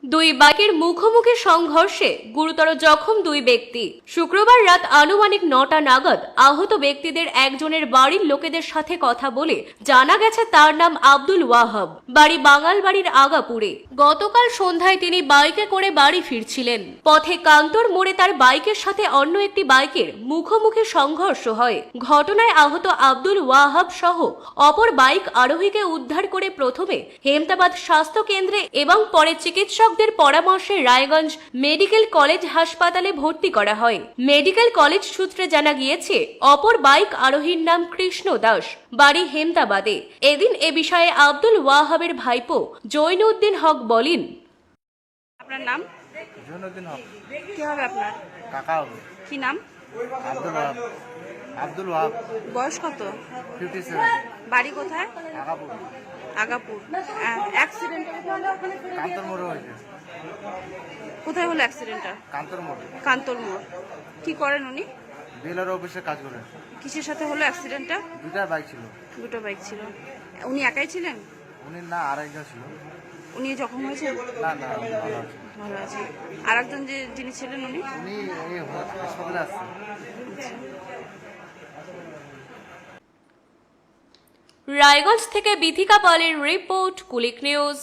দুই বাইকের মুখোমুখি সংঘর্ষে গুরুতর জখম দুই ব্যক্তি। শুক্রবার রাত আনুমানিক 9টা নাগাদ আহত ব্যক্তিদের একজনের বাড়ির লোকেদের সাথে কথা বলে জানা গেছে তার নাম আব্দুল ওয়াহাব, বাড়ি বাঙালবাড়ির আগাপুরে। গতকাল সন্ধ্যায় তিনি বাইকে করে বাড়ি ফিরছিলেন। পথে কান্তর মোড়ে তার বাইকের সাথে অন্য একটি বাইকের মুখোমুখি সংঘর্ষ হয়। ঘটনায় আহত আব্দুল ওয়াহাব সহ অপর বাইক আরোহীকে উদ্ধার করে প্রথমে হেমতাবাদ স্বাস্থ্য কেন্দ্রে এবং পরে চিকিৎসকদের পরামর্শে রায়গঞ্জ মেডিকেল কলেজ হাসপাতালে ভর্তি করা হয়। মেডিকেল কলেজ সূত্রে জানা গিয়েছে, অপর বাইক আরোহীর নাম কৃষ্ণ দাস, বাড়ি হেমতাবাদে। এদিন এ বিষয়ে আব্দুল ওয়াহাবের ভাইপো জৈনুদ্দিন হক বলেন, আপনার নাম? জৈনুদ্দিন হক। কি হবে আপনার? কাকা হবে। কি নাম? আব্দুল ওয়াহাব। আব্দুল ওয়াহাব। বয়স কত? 57। বাড়ি কোথায়? আগাপুর। আগাপুর। অ্যাক্সিডেন্ট কান্তর মোড়ে হয়েছে। কোথায় হলো অ্যাক্সিডেন্টটা? কান্তর মোড়ে। কান্তর মোড়। কি করেন উনি? ডিলার অফিসে কাজ করেন। কিসের সাথে হলো অ্যাক্সিডেন্টটা? দুটা বাইক ছিল। দুটো বাইক ছিল। উনি একাই ছিলেন? উনি না, আরেকজন ছিল। উনি জখম হয়েছেন? না না, ভালো আছে। ভালো আছে। আর একজন যিনি ছিলেন উনি? উনি এই হাসপাতালে আসছে। রায়গঞ্জ থেকে বিথিকা পালের রিপোর্ট, কুলিক নিউজ।